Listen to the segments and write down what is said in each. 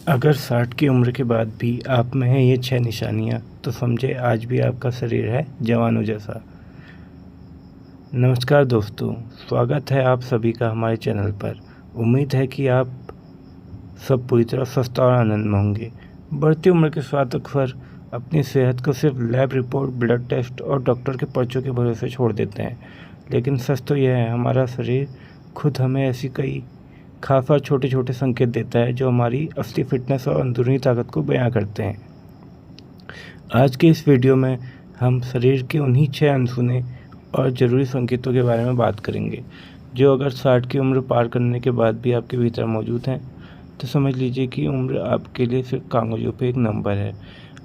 अगर 60 की उम्र के बाद भी आप में हैं ये 6 निशानियाँ, तो समझे आज भी आपका शरीर है जवानों जैसा। नमस्कार दोस्तों, स्वागत है आप सभी का हमारे चैनल पर। उम्मीद है कि आप सब पूरी तरह स्वस्थ और आनंद में होंगे। बढ़ती उम्र के साथ अक्सर अपनी सेहत को सिर्फ लैब रिपोर्ट, ब्लड टेस्ट और डॉक्टर के पर्चों के भरोसे छोड़ देते हैं। लेकिन सच तो यह है, हमारा शरीर खुद हमें ऐसी कई खास और छोटे छोटे संकेत देता है जो हमारी असली फिटनेस और अंदरूनी ताकत को बयां करते हैं। आज के इस वीडियो में हम शरीर के उन्हीं 6 अनसुने और ज़रूरी संकेतों के बारे में बात करेंगे, जो अगर 60 की उम्र पार करने के बाद भी आपके भीतर मौजूद हैं, तो समझ लीजिए कि उम्र आपके लिए सिर्फ कागज़ों पे एक नंबर है।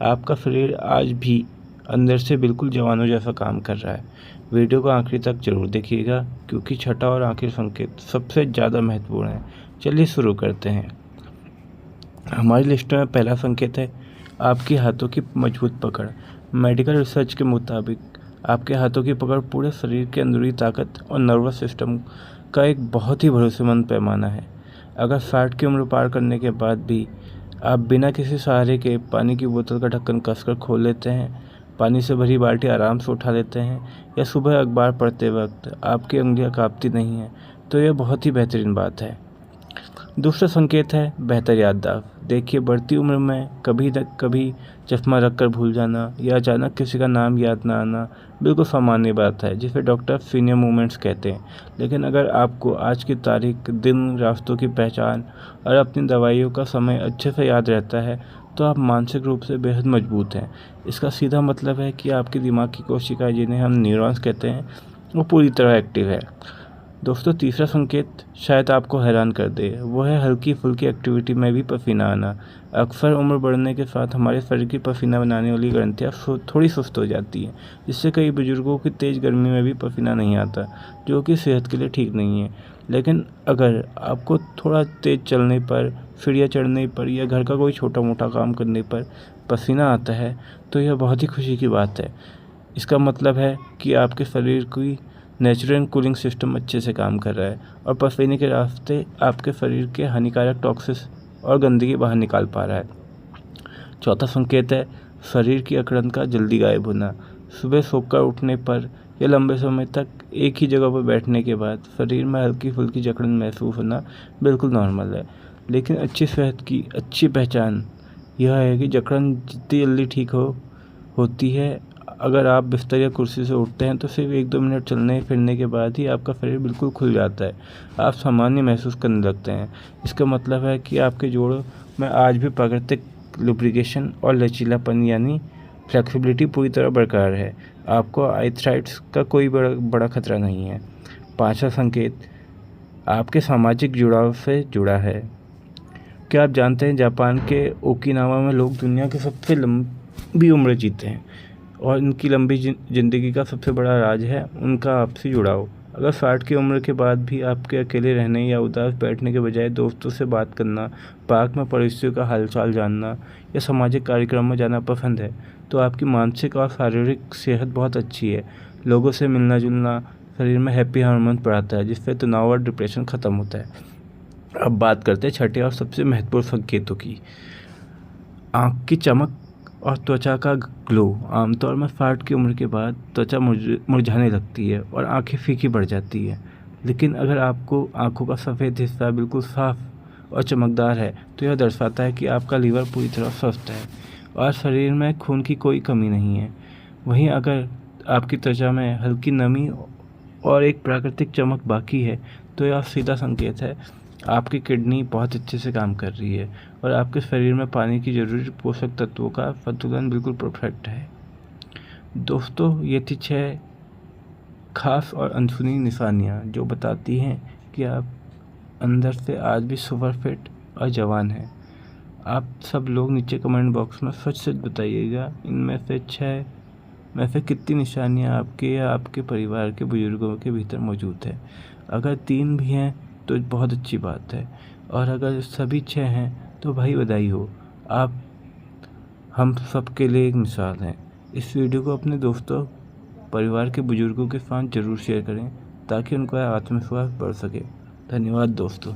आपका शरीर आज भी अंदर से बिल्कुल जवानों जैसा काम कर रहा है। वीडियो को आखिरी तक जरूर देखिएगा, क्योंकि छठा और आखिरी संकेत सबसे ज़्यादा महत्वपूर्ण है। चलिए शुरू करते हैं। हमारी लिस्ट में पहला संकेत है आपकी हाथों की मजबूत पकड़। मेडिकल रिसर्च के मुताबिक आपके हाथों की पकड़ पूरे शरीर के अंदरूनी ताकत और नर्वस सिस्टम का एक बहुत ही भरोसेमंद पैमाना है। अगर 60 की उम्र पार करने के बाद भी आप बिना किसी सहारे के पानी की बोतल का ढक्कन कसकर खोल लेते हैं, पानी से भरी बाल्टी आराम से उठा लेते हैं, या सुबह अखबार पढ़ते वक्त आपकी उंगलियां कांपती नहीं हैं, तो यह बहुत ही बेहतरीन बात है। दूसरा संकेत है बेहतर याददाश्त। देखिए, बढ़ती उम्र में कभी न कभी चश्मा रखकर भूल जाना या अचानक किसी का नाम याद ना आना बिल्कुल सामान्य बात है, जिसे डॉक्टर सीनियर मूवमेंट्स कहते हैं। लेकिन अगर आपको आज की तारीख, दिन, रास्तों की पहचान और अपनी दवाइयों का समय अच्छे से याद रहता है, तो आप मानसिक रूप से बेहद मजबूत हैं। इसका सीधा मतलब है कि आपके दिमाग की कोशिकाएं, जिन्हें हम न्यूरॉन्स कहते हैं, वो पूरी तरह एक्टिव है। दोस्तों, तीसरा संकेत शायद आपको हैरान कर दे, वो है हल्की फुल्की एक्टिविटी में भी पसीना आना। अक्सर उम्र बढ़ने के साथ हमारे शरीर की पसीना बनाने वाली ग्रंथियाँ थोड़ी सुस्त हो जाती हैं, जिससे कई बुजुर्गों की तेज़ गर्मी में भी पसीना नहीं आता, जो कि सेहत के लिए ठीक नहीं है। लेकिन अगर आपको थोड़ा तेज़ चलने पर, सीढ़ियाँ चढ़ने पर या घर का कोई छोटा मोटा काम करने पर पसीना आता है, तो यह बहुत ही खुशी की बात है। इसका मतलब है कि आपके शरीर की नेचुरल कूलिंग सिस्टम अच्छे से काम कर रहा है और पसीने के रास्ते आपके शरीर के हानिकारक टॉक्सिस और गंदगी बाहर निकाल पा रहा है। चौथा संकेत है शरीर की अकड़न का जल्दी गायब होना। सुबह सोकर उठने पर या लंबे समय तक एक ही जगह पर बैठने के बाद शरीर में हल्की फुल्की जकड़न महसूस होना बिल्कुल नॉर्मल है। लेकिन अच्छी सेहत की अच्छी पहचान यह है कि जकड़न जितनी जल्दी ठीक होती है, अगर आप बिस्तर या कुर्सी से उठते हैं, तो सिर्फ 1-2 मिनट चलने फिरने के बाद ही आपका शरीर बिल्कुल खुल जाता है। आप सामान्य महसूस करने लगते हैं। इसका मतलब है कि आपके जोड़ों में आज भी प्राकृतिक लुब्रिकेशन और लचीलापन यानी फ्लेक्सिबिलिटी पूरी तरह बरकरार है। आपको आर्थराइटिस का कोई बड़ा खतरा नहीं है। पांचवा संकेत आपके सामाजिक जुड़ाव से जुड़ा है। क्या आप जानते हैं, जापान के ओकिनावा में लोग दुनिया की सबसे लंबी उम्र जीते हैं और इनकी लंबी ज़िंदगी का सबसे बड़ा राज है उनका आपसी जुड़ाव। अगर 60 की उम्र के बाद भी आपके अकेले रहने या उदास बैठने के बजाय दोस्तों से बात करना, पार्क में पड़ोसियों का हालचाल जानना या सामाजिक कार्यक्रम में जाना पसंद है, तो आपकी मानसिक और शारीरिक सेहत बहुत अच्छी है। लोगों से मिलना जुलना शरीर में हैप्पी हार्मोन बढ़ाता है, जिससे तनाव और डिप्रेशन ख़त्म होता है। अब बात करते हैं छठे और सबसे महत्वपूर्ण संकेतों की। आँख की चमक और त्वचा का ग्लो। आमतौर में 60 की उम्र के बाद त्वचा मुरझाने लगती है और आंखें फीकी पड़ जाती है। लेकिन अगर आपको आंखों का सफ़ेद हिस्सा बिल्कुल साफ और चमकदार है, तो यह दर्शाता है कि आपका लीवर पूरी तरह स्वस्थ है और शरीर में खून की कोई कमी नहीं है। वहीं अगर आपकी त्वचा में हल्की नमी और एक प्राकृतिक चमक बाकी है, तो यह सीधा संकेत है आपकी किडनी बहुत अच्छे से काम कर रही है और आपके शरीर में पानी की जरूरी पोषक तत्वों का संतुलन बिल्कुल परफेक्ट है। दोस्तों, ये थी 6 खास और अनसुनी निशानियाँ जो बताती हैं कि आप अंदर से आज भी सुपर फिट और जवान हैं। आप सब लोग नीचे कमेंट बॉक्स में सच बताइएगा, इनमें से 6 में से कितनी निशानियाँ आपके या आपके परिवार के बुजुर्गों के भीतर मौजूद है। अगर 3 भी हैं तो बहुत अच्छी बात है, और अगर सभी 6 हैं तो भाई बधाई हो, आप हम सब के लिए एक मिसाल हैं। इस वीडियो को अपने दोस्तों, परिवार के बुजुर्गों के साथ ज़रूर शेयर करें, ताकि उनका आत्मविश्वास बढ़ सके। धन्यवाद दोस्तों।